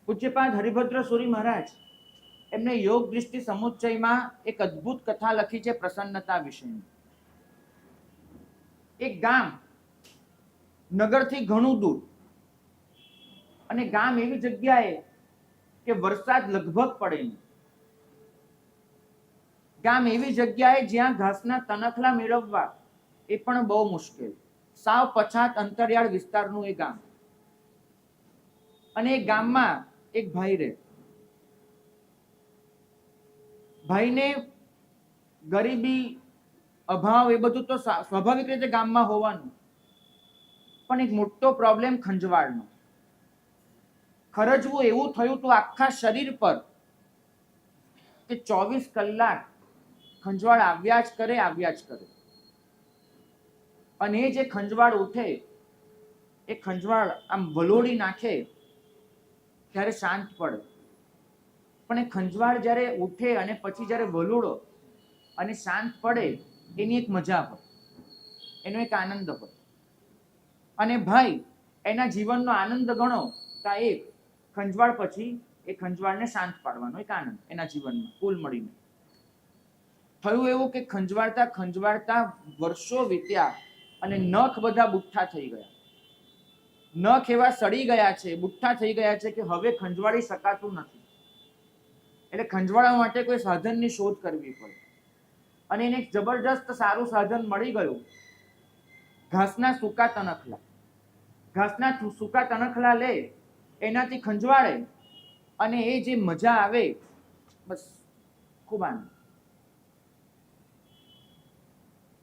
પૂજ્યપાદ હરિભદ્ર સુરી મહારાજ એમને યોગ દૃષ્ટિ સમુચ્ચયમાં એક અદ્ભુત કથા લખી છે પ્રસન્નતા વિશેની. એક ગામ નગરથી ઘણું દૂર, અને ગામ એવી જગ્યાએ કે વરસાદ લગભગ પડે નહીં. ગામ એવી જગ્યાએ જ્યાં ઘાસના તનખલા મેળવવા એ પણ બહુ મુશ્કેલ. સાવ પછાત અંતરિયાળ વિસ્તારનું એ ગામ. અને એ ગામમાં એક ભાઈ રહે. ભાઈને ગરીબી, અભાવ એ બધું તો સ્વાભાવિક રીતે ગામમાં હોવાનું, પણ એક મોટો પ્રોબ્લેમ ખંજવાળનો. ખરજવું એવું થયું હતું આખા શરીર પર કે 24 કલાક ખંજવાળ આવ્યા જ કરે. અને એ જે ખંજવાળ ઉઠે એ ખંજવાળ આમ વલોડી નાખે ત્યારે શાંત પડે. પણ એ ખંજવાળ જ્યારે ઉઠે અને પછી જ્યારે વલોડો અને શાંત પડે એની એક મજા હોય, એનો એક આનંદ હોય. અને ભાઈ એના જીવનનો આનંદ ગણો તો એક ખંજવાળ પછી એ ખંજવાળને શાંત પાડવાનો એક આનંદ એના જીવનમાં કુલ મળીને. થયું એવું કે ખંજવાળતા વર્ષો વીત્યા અને નખ બધા બુઠ્ઠા થઈ ગયા. નખ એવા સડી ગયા છે, બુઠ્ઠા થઈ ગયા છે કે હવે ખંજવાળી શકાતું નથી. એટલે ખંજવાળવા માટે કોઈ સાધનની શોધ કરવી પડે. અને એને એક જબરજસ્ત સારું સાધન મળી ગયું, ઘાસના સૂકા તનખલા. ઘાસના સૂકા તનખલા લે, એનાથી ખંજવાળે અને એ જે મજા આવે, બસ ખૂબ આનંદ.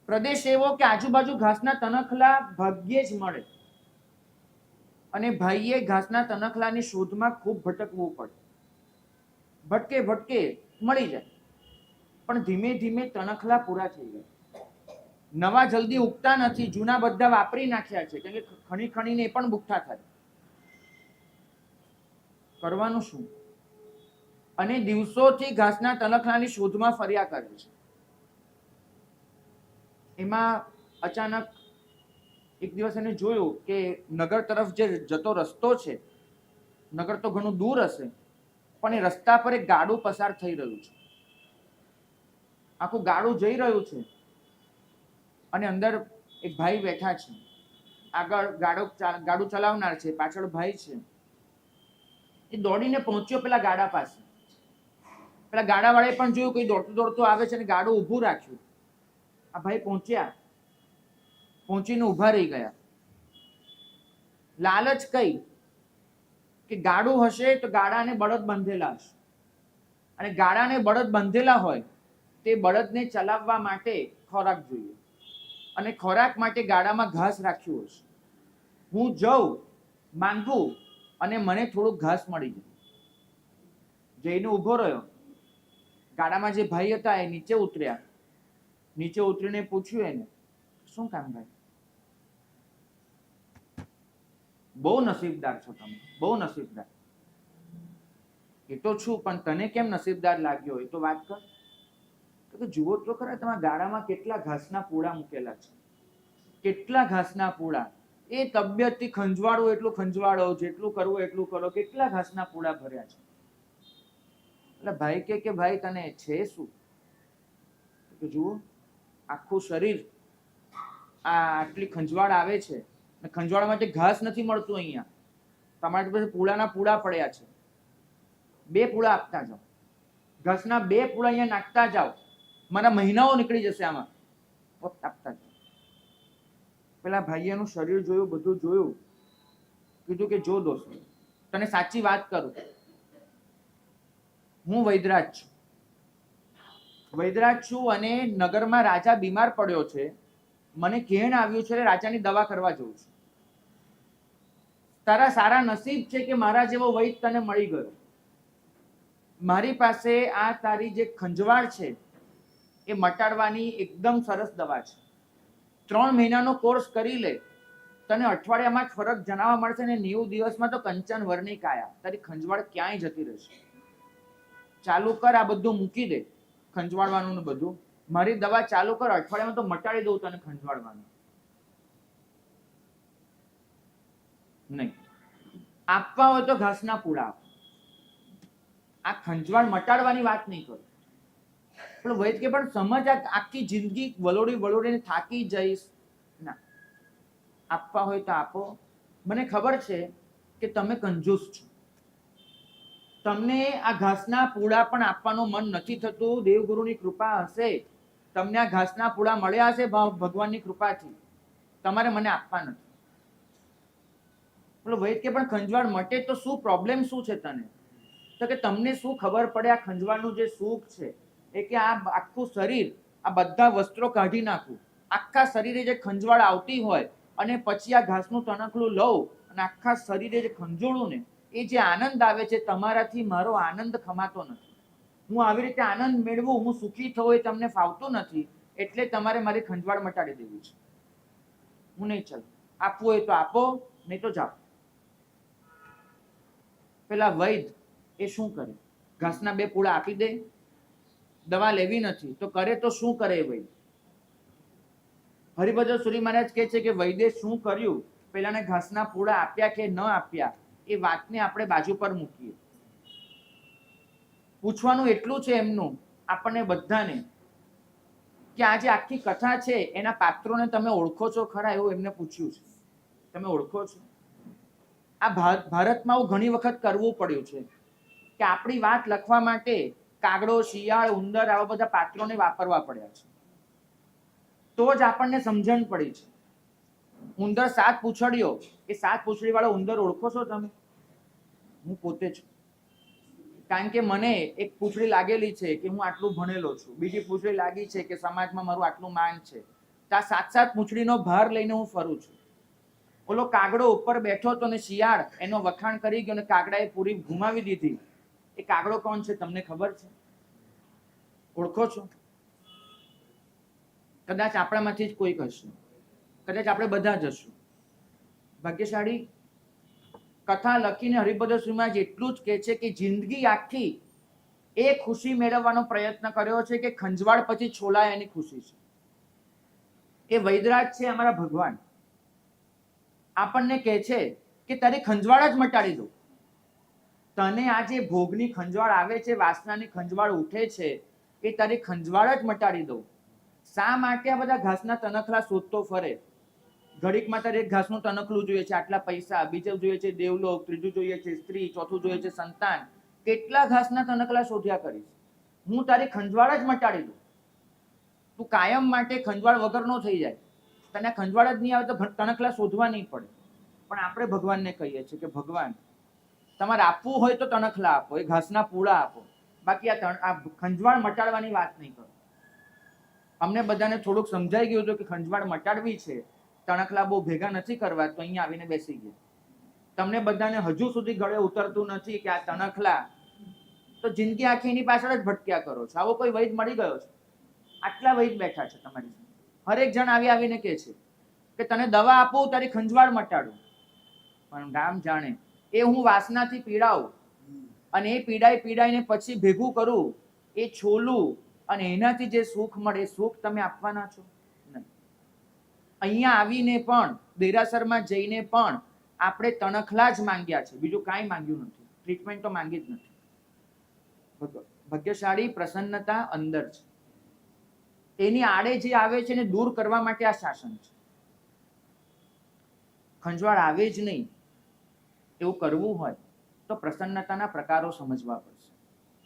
પ્રદેશ એવો કે આજુબાજુ ઘાસના તનખલા ભાગ્યે જ મળે, અને ભાઈએ ઘાસના તનખલાની શોધમાં ખૂબ ભટકવું પડે. ભટકે મળી જાય, પણ ધીમે ધીમે તનખલા પૂરા થઈ ગયા. નવા જલ્દી ઉગતા નથી, જૂના બધા વાપરી નાખ્યા છે, કેમ કે ખણીને એ પણ બુઠ્ઠા થાય. કરવાનું શું? અને દિવસોથી ઘાસના તનખલાની શોધમાં ફર્યા કરે છે. એમાં અચાનક એક દિવસ એને જોયું કે નગર તરફ જે જતો રસ્તો છે, નગર તો ઘણું દૂર હશે, પણ એ રસ્તા પર એક ગાડું પસાર થઈ રહ્યું છે. આખું ગાડું જઈ રહ્યું છે અને અંદર એક ભાઈ બેઠા છે. આગળ ગાડું ચલાવનાર છે, પાછળ ભાઈ છે. એ દોડીને પહોંચ્યો પેલા ગાડા પાસે. પેલા ગાડાવાળાએ પણ જોયું કોઈ દોડતું આવે છે, અને ગાડું ઊભું રાખ્યું. આ ભાઈ પહોંચીને ઊભા રહી ગયા. લાલચ કઈ કે ગાડું હશે તો ગાડાને બળદ બાંધેલા હશે, અને ગાડાને બળદ બાંધેલા હોય તે બળદને ચલાવવા માટે ખોરાક જોઈએ, અને ખોરાક માટે ગાડામાં ઘાસ રાખ્યું હશે. હું જઉં માંગું અને મને થોડુંક ઘાસ મળી જાય. જઈને ઊભો રહ્યો. ગાડામાં જે ભાઈ હતા એ નીચે ઉતર્યા. નીચે ઉતરીને પૂછ્યું એને, શું કામ ભાઈ? બહુ નસીબદાર છો તમે, બહુ નસીબદાર. એ તો છું, પણ તને કેમ નસીબદાર લાગ્યો એ તો વાત કર. તો જુઓ તો ખરા તમારા ગાડામાં કેટલા ઘાસના પૂળા મૂકેલા છે, કેટલા ઘાસના પૂળા. એ તબિયતથી ખંજવાળો એટલું ખંજવાળો, જેટલું કરવું એટલું કરો, કેટલા ઘાસના પૂળા ભર્યા છે. એટલે ભાઈ કે ભાઈ તને છે શું? તો જુઓ આખું શરીર આટલી ખંજવાળ આવે છે, ખંજવાળ માટે ઘાસ નથી મળતું. અહીંયા તમારી પાસે પૂળાના પૂળા પડ્યા છે. 2 પૂળા આપતા જાઓ, ઘાસના 2 પૂળા અહીંયા નાખતા જાઓ, મારા મહિનાઓ નીકળી જશે આમાં. આપતા જાઓ. પેલા ભાઈઓનું શરીર જોયું, બધું જોયું. કીધું કે જો દોસ્ત, તને સાચી વાત કરું, હું વૈદરાજ છું અને નગરમાં રાજા બીમાર પડ્યો છે. મને કહેણ આવ્યું છે રાજાની દવા કરવા જવું છું. તારા સારા નસીબ છે કે મારા જેવો વૈદ તને મળી ગયો. મારી પાસે આ તારી જે ખંજવાળ છે એ મટાડવાની એકદમ સરસ દવા છે. 3 મહિનાનો કોર્સ કરી લે, તને અઠવાડિયામાં જ ફરક જણાવવા મળશે, ને 90 દિવસમાં તો કંચન વરની કાયા, તારી ખંજવાળ ક્યાંય જતી રહેશે. ચાલુ કર, આ બધું મૂકી દે, ખંજવાળવાનું ને બધું. મારી દવા ચાલુ કર, અઠવાડિયામાં તો મટાડી દઉં તને ખંજવાળવાનું. નહીં આપવા હોય તો ઘાસના પૂળા આપો, આ ખંજવાળ મટાડવાની વાત નહીં કરું. પણ વૈદ કે પણ સમજ, આખી જિંદગી વલોડી વલોડીને થાકી જઈશ. ના, આપવા હોય તો આપો. મને ખબર છે કે તમે કંજૂસ છો, તમને આ ઘાસના પૂડા પણ આપવાનું મન નથી થતું. દેવગુરુની કૃપા હશે, તમને આ ઘાસના પૂડા મળ્યા હશે ભગવાનની કૃપાથી, તમારે મને આપવા નથી. બોલો વૈદ કે પણ ખંજવાળ મટે તો શું પ્રોબ્લેમ શું છે તને? તો કે તમને શું ખબર પડે આ ખંજવાળનું જે સુખ છે એ કે આ આખું શરીર, આ બધા વસ્ત્રો કાઢી નાખું, આખા શરીરે જે ખંજવાળ આવતી હોય અને પછી આ ઘાસનું તણખલું લઉં અને આખા શરીરે જે ખંજોળું ને, એ જે આનંદ આવે છે, તમારાથી મારો આનંદ ખમાતો નથી. હું આવી રીતે આનંદ મેળવું, હું સુખી થવું એ તમને ફાવતું નથી, એટલે તમારે મારી ખંજવાળ મટાડી દેવી છે. હું નહીં ચાલું. આપવું હોય તો આપો, નહીં તો જાઓ. પેલા વૈદ એ શું કરે? ઘાસના 2 પૂળા આપી દે. દવા લેવી નથી તો કરે તો શું કરે વૈદ? હરિભદ્ર સુરી મહારાજ કહે છે કે વૈદે શું કર્યું, પેલાને ઘાસના પૂળા આપ્યા કે ન આપ્યા, એ વાતને આપણે બાજુ પર મૂકીએ. પૂછવાનું એટલું છે એમનું આપણને બધાને કે આ જે આખી કથા છે એના પાત્રોને તમે ઓળખો છો ખરા? એવું એમને પૂછ્યું છે. તમે ઓળખો છો? આ ભારતમાં આવું ઘણી વખત કરવું પડ્યું છે કે આપણી વાત લખવા માટે કાગડો, શિયાળ, ઉંદર આવા બધા પાત્રોને વાપરવા પડ્યા છે, તો જ આપણને સમજણ પડી છે. ઉંદર 7 પૂંછડીઓ, એ 7 પૂંછડી વાળો ઉંદર ઓળખો છો તમે? હું પોતે છું. કારણ કે મને એક પૂંછડી લાગેલી છે કે હું આટલું ભણેલો છું, બીજી પૂંછડી લાગી છે કે સમાજમાં મારું આટલું માન છે. આ 7 પૂંછડીનો ભાર લઈને હું ફરું છું. ઓલો કાગડો ઉપર બેઠો હતો ને શિયાળ એનો વખાણ કરી ગયો ને કાગડાએ પૂરી ઘુમાવી દીધી. એ કાગડો કોણ છે તમને ખબર છે? ઓળખો છો? કદાચ આપણામાંથી જ કોઈક હશે, કદાચ આપણે બધા જ હશું. ભાગ્યશાળી કથા લખીને હરિભદ્ર સુરી મહારાજ એટલું જ કહે છે કે જિંદગી આખી એ ખુશી મેળવવાનો પ્રયત્ન કર્યો છે કે ખંજવાળ પછી છોલાય એની ખુશી છે. એ વૈદરાજ છે અમારા ભગવાન. આપણને કહે છે કે તારી ખંજવાળ જ મટાડી દો. તને આ જે ભોગની ખંજવાળ આવે છે, વાસનાની ખંજવાળ ઉઠે છે, એ તારી ખંજવાળ જ મટાડી દો. શા માટે આ બધા ઘાસના તનખલા શોધતો ફરે? ઘડીકમાં તારે એક ઘાસનું તનખલું જોઈએ છે, આટલા પૈસા, બીજું જોઈએ છે દેવલોક, ત્રીજું જોઈએ છે સ્ત્રી, ચોથું જોઈએ છે સંતાન. કેટલા ઘાસના તનખલા શોધ્યા કરીશ? હું તારી ખંજવાળ જ મટાડી દઉં. તું કાયમ માટે ખંજવાળ વગરનો થઈ જાય. તને ખંજવાળ જ નહીં આવે તો તણખલા શોધવા નહીં પડે. પણ આપણે ભગવાનને કહીએ છીએ કે ભગવાન, તમારે આપવું હોય તો તણખલા આપો, એ ઘાસના પૂળા આપો, બાકી આ ખંજવાળ મટાડવાની વાત નહીં કરો. અમને બધાને થોડુંક સમજાઈ ગયું હતું કે ખંજવાળ મટાડવી છે, તણખલા બહુ ભેગા નથી કરવા, તો અહીંયા આવીને બેસી ગયા. તમને બધાને હજુ સુધી ગળે ઉતરતું નથી કે આ તણખલા, તો જિંદગી આખી એની પાછળ જ ભટક્યા કરો છો. આવો કોઈ વૈદ મળી ગયો છે? આટલા વૈદ બેઠા છે તમારી સાથે. હરેક જણ આવીને કહે છે કે તને દવા આપું, તારી ખંજવાળ મટાડું. પણ રામ જાણે એ હું વાસનાથી પીડાવું અને એ પીડાઈને પછી ભેગું કરું, એ છોલું અને એનાથી જે સુખ મળે એ સુખ તમે આપવાના છો? નહીં. અહીંયા આવીને પણ, દેરાસરમાં જઈને પણ આપણે તણખલા જ માંગ્યા છે, બીજું કાંઈ માંગ્યું નથી. ટ્રીટમેન્ટ તો માંગી જ નથી. ભાગ્યશાળી પ્રસન્નતા અંદર છે. એની આડે જે આવે છે એને દૂર કરવા માટે આ શાસન છે. ખંજવાળ આવે જ નહીં એવું કરવું હોય તો પ્રસન્નતાના પ્રકારો સમજવા પડશે.